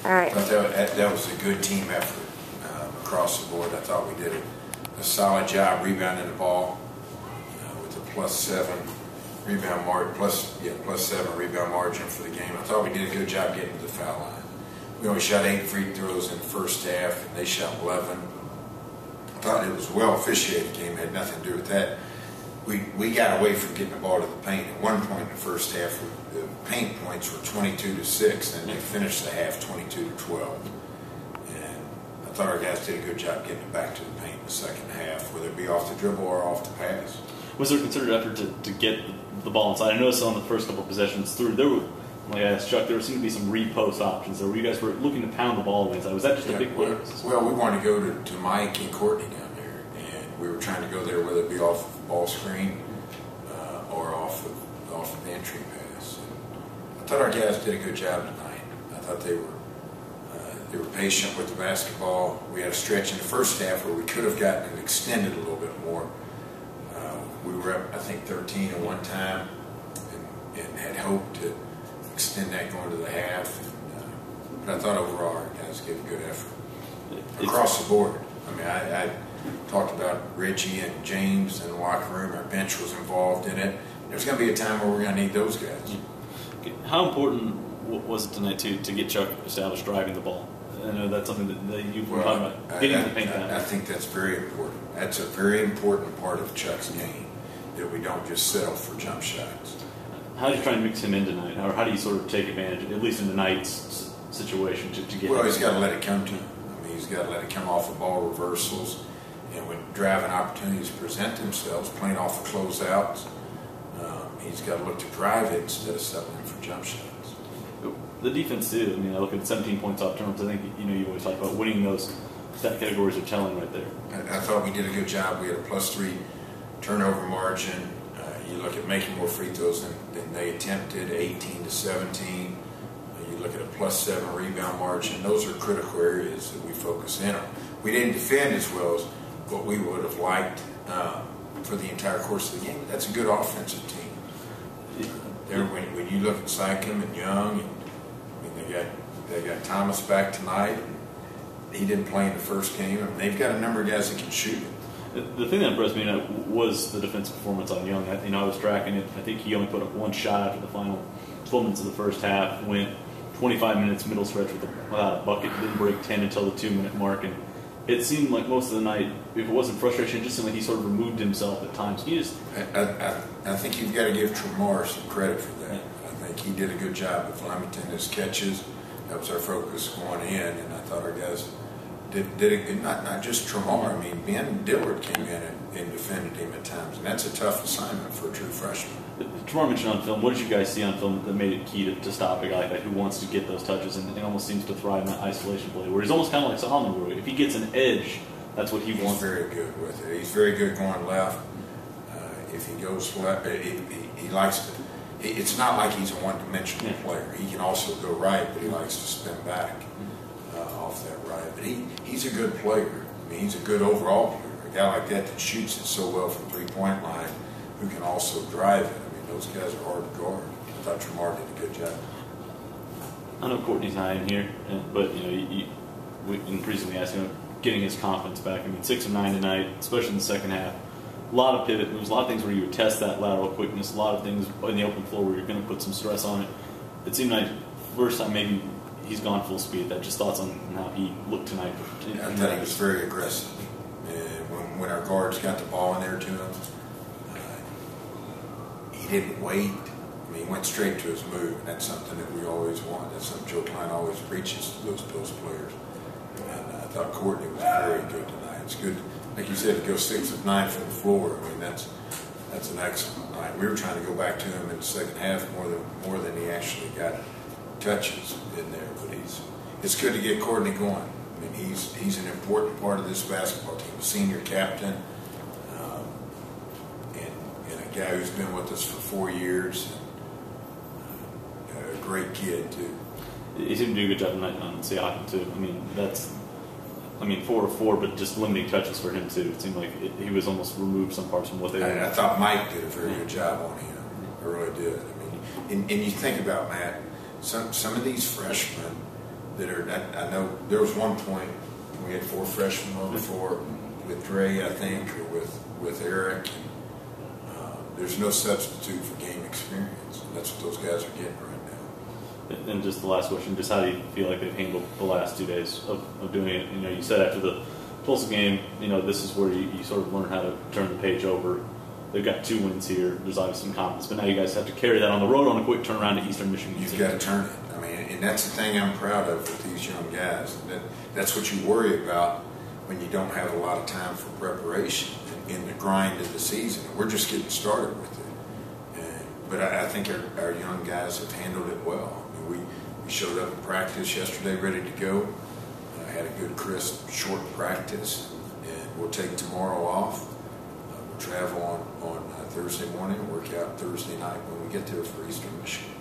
All right. I thought that was a good team effort across the board. I thought we did a solid job rebounding the ball with a +7 rebound margin, +7 rebound margin for the game. I thought we did a good job getting to the foul line. We only shot 8 free throws in the first half, and they shot 11. I thought it was a well-officiated game. It had nothing to do with that. We got away from getting the ball to the paint. At one point in the first half, the paint points were 22-6, and they finished the half 22-12. And I thought our guys did a good job getting it back to the paint in the second half, whether it be off the dribble or off the pass. Was there a concerted effort to get the ball inside? I noticed on the first couple of possessions through, there were, like I asked Chuck, there seemed to be some repost options there where you guys were looking to pound the ball inside. Was that just a big play? Well, we wanted to go to Mike and Courtney down there, and we were trying to go there whether it be off the ball screen or off of the entry pass. And I thought our guys did a good job tonight. I thought they were patient with the basketball. We had a stretch in the first half where we could have gotten it extended a little bit more. We were up, I think, 13 at one time, and had hoped to extend that going to the half. But I thought overall our guys gave a good effort across the board. I mean, I talked about Reggie and James in the locker room. Our bench was involved in it. There's going to be a time where we're going to need those guys. How important was it tonight to get Chuck established driving the ball? I know that's something that you've been talking about, getting the paint down. I think that's very important. That's a very important part of Chuck's game, that we don't just settle for jump shots. How do you try and mix him in tonight? Or how do you sort of take advantage, at least in tonight's situation, to get Well, he's got to let it come to him. I mean, he's got to let it come off of ball reversals. And when driving opportunities present themselves, playing off of closeouts, he's got to look to drive it instead of settling for jump shots. The defense too. I mean, I look at 17 points off turnovers. I think you always talk about winning those stat categories are telling right there. I thought we did a good job. We had a +3 turnover margin. You look at making more free throws than they attempted, 18-17. You look at a +7 rebound margin. Those are critical areas that we focus in on. We didn't defend as well as what we would have liked for the entire course of the game. That's a good offensive team. When you look at Sycam and Young, they got Thomas back tonight. He didn't play in the first game. I mean, they've got a number of guys that can shoot it. The thing that impressed me was the defensive performance on Young. I was tracking it. I think he only put up one shot after the final 12 minutes of the first half. Went 25 minutes middle stretch without a bucket. Didn't break 10 until the 2-minute mark. And it seemed like most of the night, if it wasn't frustration, it just seemed like he sort of removed himself at times. I think you've got to give Tremar some credit for that. I think he did a good job of limiting his catches. That was our focus going in, and I thought our guys did a good, not just Tremar. I mean, Ben Dillard came in and defended him at times, and that's a tough assignment for a true freshman. Tremar mentioned on film, what did you guys see on film that made it key to stop a guy like that who wants to get those touches and almost seems to thrive in that isolation play, where he's almost kind of like Solomon, where if he gets an edge, that's what he wants. He's very good with it. He's very good going left. If he goes left, he likes to. It's not like he's a one-dimensional player. He can also go right, but he likes to spin back off that right. But he's a good player. I mean, he's a good overall player. A guy like that shoots it so well from three-point line, who can also drive it. I mean, those guys are hard to guard. I thought Tremar did a good job. I know Courtney's not in here, but we recently asked him getting his confidence back. I mean, 6 of 9 tonight, especially in the second half. A lot of pivot moves, a lot of things where you would test that lateral quickness, a lot of things in the open floor where you're going to put some stress on it. It seemed like first time maybe he's gone full speed. That just thoughts on how he looked tonight. I thought he was very aggressive. And when our guards got the ball in there to him, he didn't wait. I mean, he went straight to his move, and that's something that we always want. That's something Joe Klein always preaches to those players. And I thought Courtney was very good tonight. It's good. Like you said, to go 6 of 9 from the floor. I mean, that's an excellent night. We were trying to go back to him in the second half more than he actually got touches in there. But it's good to get Courtney going. I mean, he's an important part of this basketball team, a senior captain, and a guy who's been with us for 4 years, and a great kid too. He seemed to do a good job tonight on Siakam too. I mean, 4 of 4, but just limiting touches for him too. It seemed like he was almost removed some parts from what they were. I thought Mike did a very good job on him. I really did. I mean, and you think about, Matt, some of these freshmen, that are. I know there was one point we had 4 freshmen on before with Dre, I think, or with Eric. There's no substitute for game experience, and that's what those guys are getting right now. And just the last question, just how do you feel like they've handled the last 2 days of doing it? You know, you said after the Tulsa game, you know, this is where you sort of learn how to turn the page over. They've got 2 wins here. There's obviously some confidence, but now you guys have to carry that on the road on a quick turnaround to Eastern Michigan. You've got to turn it. I mean, and that's the thing I'm proud of with these young guys. That's what you worry about when you don't have a lot of time for preparation in the grind of the season. We're just getting started with it. But I think our young guys have handled it well. I mean, we showed up in practice yesterday ready to go. Had a good, crisp, short practice, and we'll take tomorrow off. We'll travel on Thursday morning, work out Thursday night when we get there for Eastern Michigan.